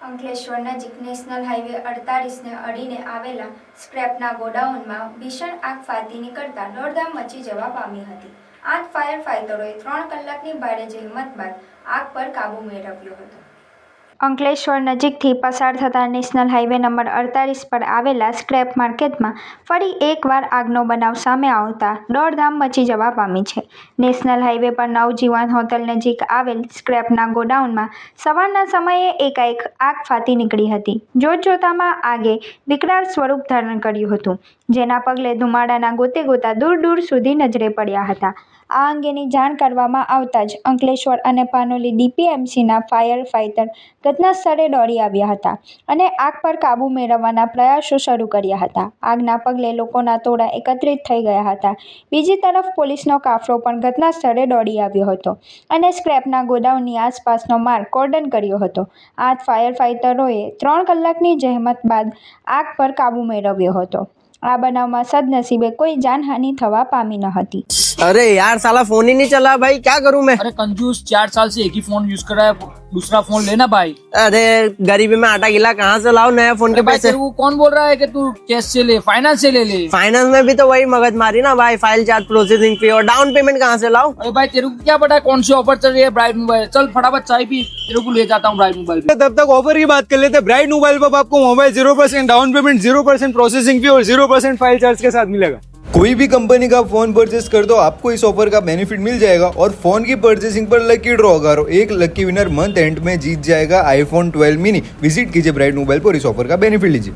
અંકલેશ્વર નજીક national highway 48ને અડીને આવેલા સ્ક્રેપના ગોડાઉનમાં ભીષણ આગ ફાટી નીકળતા દોડધામ મચી જવા પામી હતી। 8 ફાયર ફાઇટરોએ 3 કલાકની ભારે જહેમત બાદ આગ પર કાબૂ મેળવ્યો હતો। અંકલેશ્વર નજીકથી પસાર થતા નેશનલ હાઈવે નંબર 48 પર આવેલા સ્ક્રેપ માર્કેટમાં ફરી એકવાર આગનો બનાવ સામે આવતા દોડધામ મચી જવા પામી છે। નેશનલ હાઈવે પર નવજીવન હોટલ નજીક આવેલ સ્ક્રેપના ગોડાઉનમાં સવારના સમયે એકાએક આગ ફાટી નીકળી હતી। જોતજોતામાં આગે વિકરાળ સ્વરૂપ ધારણ કર્યું હતું, જેના પગલે ધુમાડાના ગોતેગોતા દૂર દૂર સુધી નજરે પડ્યા હતા। આ અંગેની જાણ કરવામાં આવતા જ અંકલેશ્વર અને પાનોલી ડીપીએમસીના ફાયર ફાઇટર ઘટના સ્થળે દોડી આવ્યા હતા અને આગ પર કાબૂ મેળવવાના પ્રયાસો શરૂ કર્યા હતા। આગના પગલે લોકોના ટોળા એકત્રિત થઈ ગયા હતા। બીજી તરફ પોલીસનો કાફલો પણ ઘટના સ્થળે દોડી આવ્યો હતો અને સ્ક્રેપના ગોડાઉનની આસપાસનો માર્ગ કોર્ડન કર્યો હતો। 8 ફાયર ફાઇટરોએ 3 કલાકની જહેમત બાદ આગ પર કાબૂ મેળવ્યો હતો। આ બનાવમાં સદનસીબે કોઈ જાનહાનિ થવા પામી ન હતી। अरे यार साला फोन ही नहीं चला भाई, क्या करूं मैं। अरे कंजूस 4 साल से एक ही फोन यूज कर रहा है, दूसरा फोन लेना भाई। अरे गरीबी में आटा गिला कहाँ से लाऊं नया फोन के भाई पैसे। तेरे को कौन बोल रहा है कि तू कैश से ले, फाइनेंस से ले ले। फाइनेंस में भी तो वही मगज मारी ना भाई, फाइल चार्ज, प्रोसेसिंग फी और डाउन पेमेंट कहाँ से लाऊं। अरे भाई तेरे को क्या पता है कौन सी ऑफर चल रही है ब्राइट मोबाइल। चल फटाफट चाय पी, तेरे को ले जाता हूँ ब्राइट मोबाइल पे। तब तक ऑफर की बात कर लेते हैं। ब्राइट मोबाइल पर आपको mobile 0% down payment, 0% processing fee और 0% फाइल चार्ज के साथ मिलेगा। कोई भी कंपनी का फोन परचेस कर दो, आपको इस ऑफर का बेनिफिट मिल जाएगा और फोन की परचेसिंग पर लकी ड्रॉ करो, एक लकी विनर मंथ एंड में जीत जाएगा आईफोन 12 मिनी। विजिट कीजिए ब्राइट मोबाइल पर, इस ऑफर का बेनिफिट लीजिए।